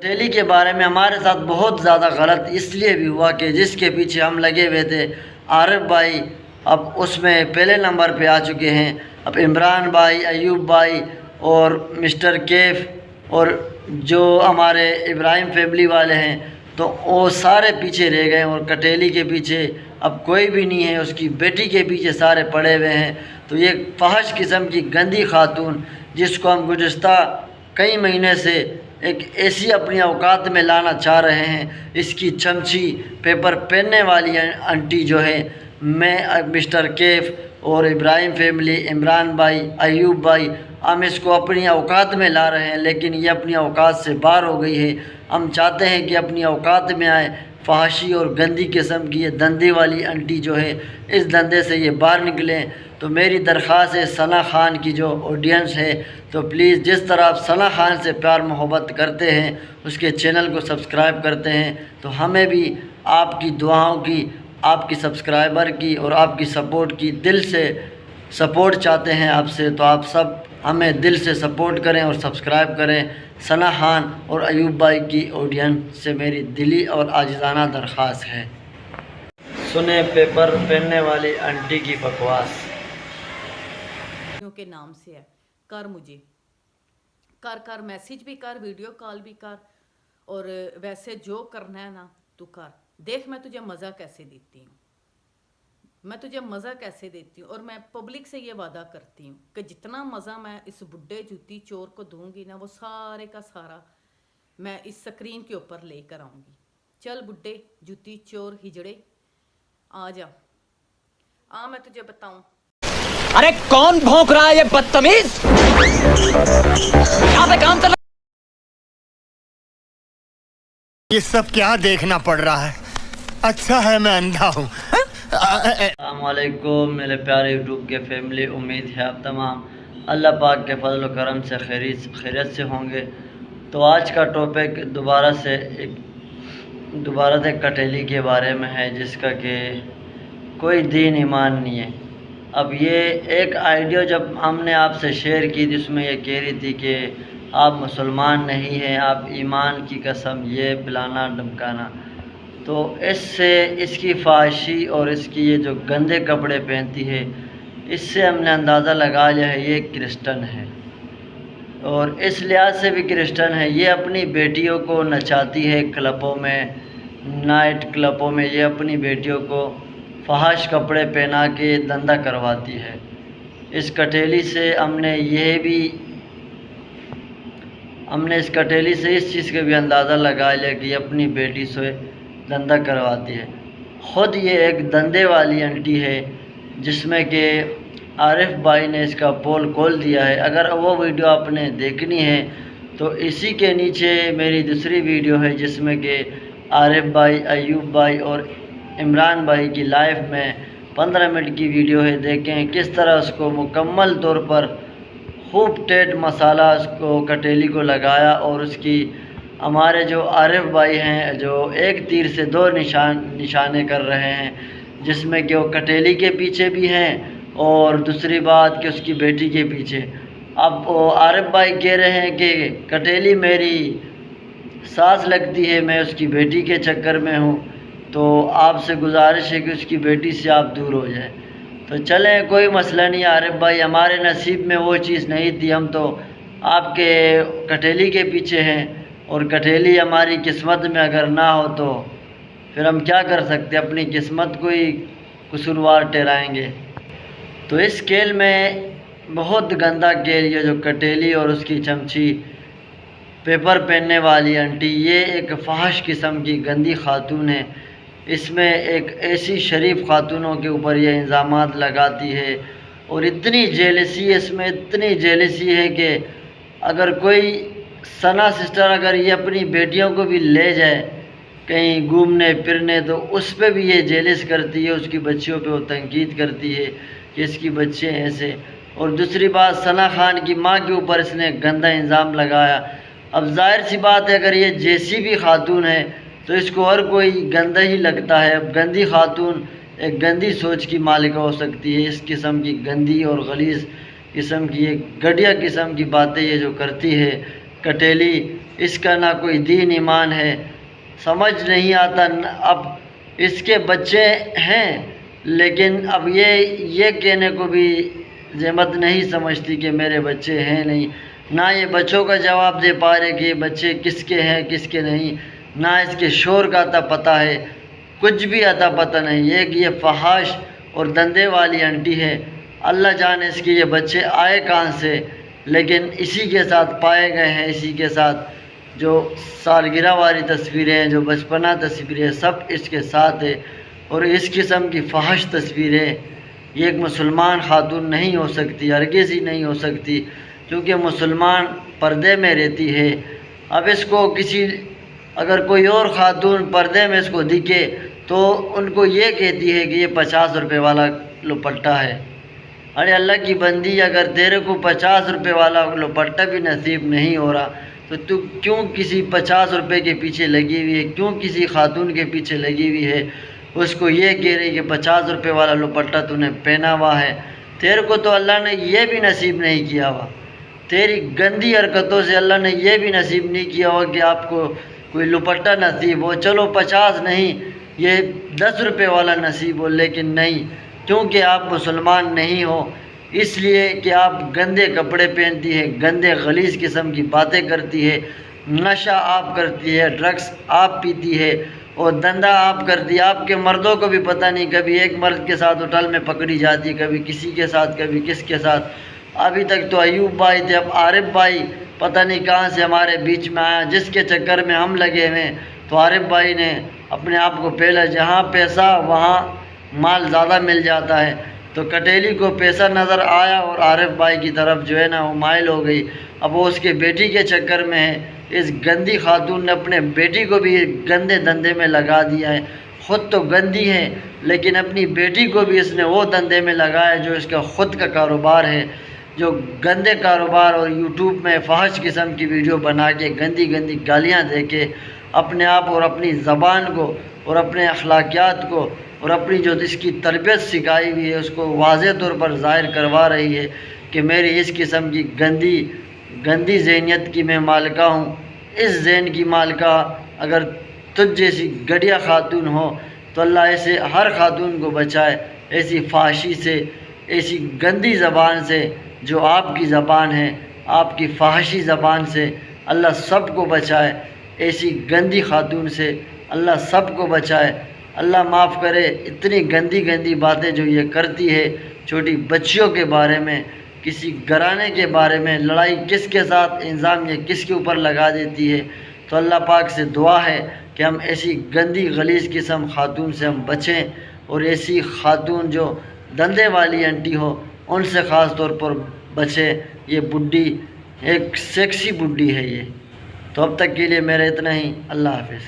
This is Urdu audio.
کٹیلی کے بارے میں ہمارے ساتھ بہت زیادہ غلط اس لیے بھی ہوا کہ جس کے پیچھے ہم لگے ہوئے تھے عارف بھائی اب اس میں پہلے نمبر پہ آ چکے ہیں۔ اب عمران بھائی، ایوب بھائی اور مسٹر کیف اور جو ہمارے ابراہیم فیملی والے ہیں تو وہ سارے پیچھے رہ گئے، اور کٹیلی کے پیچھے اب کوئی بھی نہیں ہے، اس کی بیٹی کے پیچھے سارے پڑے ہوئے ہیں۔ تو یہ فحش قسم کی گندی خاتون جس کو ہم گزشتہ کئی مہینے سے ایک ایسی اپنی اوقات میں لانا چاہ رہے ہیں، اس کی چمچی پیپر پہننے والی انٹی جو ہے، میں مسٹر کیف اور ابراہیم فیملی، عمران بھائی، ایوب بھائی، ہم اس کو اپنی اوقات میں لا رہے ہیں، لیکن یہ اپنی اوقات سے باہر ہو گئی ہے۔ ہم چاہتے ہیں کہ اپنی اوقات میں آئے، فحاشی اور گندی قسم کی یہ دندے والی انٹی جو ہے، اس دندے سے یہ باہر نکلیں۔ تو میری درخواست ہے ثنا خان کی جو آڈینس ہے، تو پلیز جس طرح آپ ثنا خان سے پیار محبت کرتے ہیں، اس کے چینل کو سبسکرائب کرتے ہیں، تو ہمیں بھی آپ کی دعاؤں کی، آپ کی سبسکرائبر کی اور آپ کی سپورٹ کی دل سے سپورٹ چاہتے ہیں آپ سے۔ تو آپ سب ہمیں دل سے سپورٹ کریں اور سبسکرائب کریں۔ ثنا خان اور ایوب بھائی کی آڈینس سے میری دلی اور عاجزانہ درخواست ہے۔ سنیں پیپر پہننے والی انٹی کی بکواس۔ کے نام سے ہے، کر مجھے کر میسیج بھی کر، ویڈیو کال بھی کر، اور ویسے جو کرنا ہے نا تو کر۔ دیکھ میں تجھے مزہ کیسے دیتی ہوں، میں تجھے مزہ کیسے دیتی ہوں، اور میں پبلک سے یہ وعدہ کرتی ہوں کہ جتنا مزہ میں اس بڈھے جوتی چور کو دوں گی نا، وہ سارے کا سارا میں اس سکرین کے اوپر لے کر آؤں گی۔ چل بڈھے جوتی چور ہجڑے آ جا، میں تجھے بتاؤں۔ ارے کون بھونک رہا ہے یہ بدتمیز؟ یہاں پہ کام چل رہا۔ یہ سب کیا دیکھنا پڑ رہا ہے؟ اچھا ہے میں اندھا ہوں۔ السلام علیکم میرے پیارے یوٹیوب کے فیملی، امید ہے آپ تمام اللہ پاک کے فضل و کرم سے خیریت سے ہوں گے۔ تو آج کا ٹاپک دوبارہ سے کٹیلی کے بارے میں ہے، جس کا کہ کوئی دین ایمان نہیں ہے۔ اب یہ ایک آئیڈیا جب ہم نے آپ سے شیئر کی تھی، اس میں یہ کہہ رہی تھی کہ آپ مسلمان نہیں ہیں، آپ ایمان کی قسم، یہ پلانا ڈمکانا۔ تو اس سے اس کی فحاشی اور اس کی یہ جو گندے کپڑے پہنتی ہے، اس سے ہم نے اندازہ لگا لیا ہے یہ کرسچن ہے، اور اس لحاظ سے بھی کرسچن ہے۔ یہ اپنی بیٹیوں کو نچاتی ہے کلبوں میں، نائٹ کلبوں میں یہ اپنی بیٹیوں کو فحش کپڑے پہنا کے دندہ کرواتی ہے۔ اس کٹیلی سے ہم نے اس کٹیلی سے اس چیز کا بھی اندازہ لگا لیا کہ یہ اپنی بیٹی سے دندہ کرواتی ہے۔ خود یہ ایک دندے والی انٹی ہے، جس میں کہ عارف بھائی نے اس کا پول کھول دیا ہے۔ اگر وہ ویڈیو آپ نے دیکھنی ہے تو اسی کے نیچے میری دوسری ویڈیو ہے، جس میں کہ عارف بھائی، ایوب بھائی اور عمران بھائی کی لائف میں 15 منٹ کی ویڈیو ہے، دیکھیں کس طرح اس کو مکمل طور پر خوب ٹیٹ مسالہ اس کو کٹیلی کو لگایا، اور اس کی ہمارے جو عارف بھائی ہیں جو ایک تیر سے دو نشانے کر رہے ہیں، جس میں کہ وہ کٹیلی کے پیچھے بھی ہیں، اور دوسری بات کہ اس کی بیٹی کے پیچھے۔ اب وہ عارف بھائی کہہ رہے ہیں کہ کٹیلی میری ساس لگتی ہے، میں اس کی بیٹی کے چکر میں ہوں، تو آپ سے گزارش ہے کہ اس کی بیٹی سے آپ دور ہو جائیں۔ تو چلیں کوئی مسئلہ نہیں عارف بھائی، ہمارے نصیب میں وہ چیز نہیں تھی، ہم تو آپ کے کٹیلی کے پیچھے ہیں، اور کٹیلی ہماری قسمت میں اگر نہ ہو تو پھر ہم کیا کر سکتے، اپنی قسمت کو ہی قصوروار ٹھہرائیں گے۔ تو اس کھیل میں بہت گندا کھیل، یہ جو کٹیلی اور اس کی چمچی پیپر پہننے والی انٹی، یہ ایک فحش قسم کی گندی خاتون ہے۔ اس میں ایک ایسی شریف خاتونوں کے اوپر یہ الزامات لگاتی ہے، اور اتنی جیلسی ہے اس میں، اتنی جیلسی ہے کہ اگر کوئی ثنا سسٹر اگر یہ اپنی بیٹیوں کو بھی لے جائے کہیں گھومنے پھرنے، تو اس پہ بھی یہ جیلس کرتی ہے، اس کی بچیوں پہ وہ تنقید کرتی ہے کہ اس کی بچے ایسے۔ اور دوسری بات، ثنا خان کی ماں کے اوپر اس نے گندا الزام لگایا۔ اب ظاہر سی بات ہے، اگر یہ جیسی بھی خاتون ہے تو اس کو ہر کوئی گندا ہی لگتا ہے۔ اب گندی خاتون ایک گندی سوچ کی مالکہ ہو سکتی ہے، اس قسم کی گندی اور غلیظ قسم کی ایک گھٹیا قسم کی باتیں یہ جو کرتی ہے، کٹیلی، اس کا نہ کوئی دین ایمان ہے، سمجھ نہیں آتا۔ اب اس کے بچے ہیں لیکن اب یہ کہنے کو بھی زحمت نہیں سمجھتی کہ میرے بچے ہیں نہیں، نہ یہ بچوں کا جواب دے پا رہے کہ یہ بچے کس کے ہیں کس کے نہیں، نہ اس کے شور کا عطا پتہ ہے، کچھ بھی عطا پتہ نہیں۔ ایک یہ فحاش اور دندے والی آنٹی ہے، اللہ جانے اس کے یہ بچے آئے کہاں سے، لیکن اسی کے ساتھ پائے گئے ہیں، اسی کے ساتھ جو سالگرہ والی تصویریں ہیں، جو بچپنا تصویریں، سب اس کے ساتھ ہے۔ اور اس قسم کی فحش تصویریں یہ ایک مسلمان خاتون نہیں ہو سکتی، ہرگز ہی نہیں ہو سکتی، کیونکہ مسلمان پردے میں رہتی ہے۔ اب اس کو اگر کوئی اور خاتون پردے میں اس کو دکھے تو ان کو یہ کہتی ہے کہ یہ 50 روپے والا دوپٹہ ہے۔ ارے اللہ کی بندی، اگر تیرے کو 50 روپے والا دوپٹہ بھی نصیب نہیں ہو رہا تو کیوں کسی 50 روپے کے پیچھے لگی ہوئی ہے، کیوں کسی خاتون کے پیچھے لگی ہوئی ہے، اس کو یہ کہہ رہی کہ 50 روپے والا دوپٹہ تو نے پہنا ہوا ہے۔ تیرے کو تو اللہ نے یہ بھی نصیب نہیں کیا ہوا، تیری گندی حرکتوں سے اللہ نے یہ بھی نصیب نہیں کیا ہوا کہ آپ کو کوئی دوپٹہ نصیب ہو۔ چلو 50 نہیں، یہ 10 روپے والا نصیب ہو، لیکن نہیں، کیونکہ آپ مسلمان نہیں ہو، اس لیے کہ آپ گندے کپڑے پہنتی ہے، گندے غلیظ قسم کی باتیں کرتی ہے، نشہ آپ کرتی ہے، ڈرگس آپ پیتی ہے، اور دندہ آپ کرتی ہے۔ آپ کے مردوں کو بھی پتہ نہیں، کبھی ایک مرد کے ساتھ ہوٹل میں پکڑی جاتی ہے، کبھی کسی کے ساتھ، کبھی کس کے ساتھ۔ ابھی تک تو ایوب بھائی تھے، اب عارف بھائی پتہ نہیں کہاں سے ہمارے بیچ میں آیا، جس کے چکر میں ہم لگے ہوئے۔ تو عارف بھائی نے اپنے آپ کو پہلا، جہاں پیسہ وہاں مال زیادہ مل جاتا ہے، تو کٹیلی کو پیسہ نظر آیا اور عارف بھائی کی طرف جو ہے نا وہ مائل ہو گئی۔ اب وہ اس کے بیٹی کے چکر میں ہے۔ اس گندی خاتون نے اپنے بیٹی کو بھی گندے دندے میں لگا دیا ہے، خود تو گندی ہے لیکن اپنی بیٹی کو بھی اس نے وہ دندے میں لگایا جو اس کا خود کا کاروبار ہے، جو گندے کاروبار اور یوٹیوب میں فحش قسم کی ویڈیو بنا کے گندی گندی گالیاں دے کے اپنے آپ اور اپنی زبان کو اور اپنے اخلاقیات کو اور اپنی جو اس کی تربیت سکھائی ہوئی ہے اس کو واضح طور پر ظاہر کروا رہی ہے کہ میری اس قسم کی گندی ذہنیت کی میں مالکہ ہوں۔ اس ذہن کی مالکہ اگر تجھ جیسی گھٹیا خاتون ہو تو اللہ ایسے ہر خاتون کو بچائے، ایسی فحاشی سے، ایسی گندی زبان سے جو آپ کی زبان ہے، آپ کی فحاشی زبان سے اللہ سب کو بچائے، ایسی گندی خاتون سے اللہ سب کو بچائے۔ اللہ معاف کرے، اتنی گندی باتیں جو یہ کرتی ہے، چھوٹی بچیوں کے بارے میں، کسی گھرانے کے بارے میں، لڑائی کس کے ساتھ، الزام یہ کس کے اوپر لگا دیتی ہے۔ تو اللہ پاک سے دعا ہے کہ ہم ایسی گندی غلیظ قسم خاتون سے ہم بچیں، اور ایسی خاتون جو دندے والی آنٹی ہو ان سے خاص طور پر بچیں۔ یہ بڈھی ایک سیکسی بڈھی ہے یہ۔ تو اب تک کے لیے میرا اتنا ہی، اللہ حافظ۔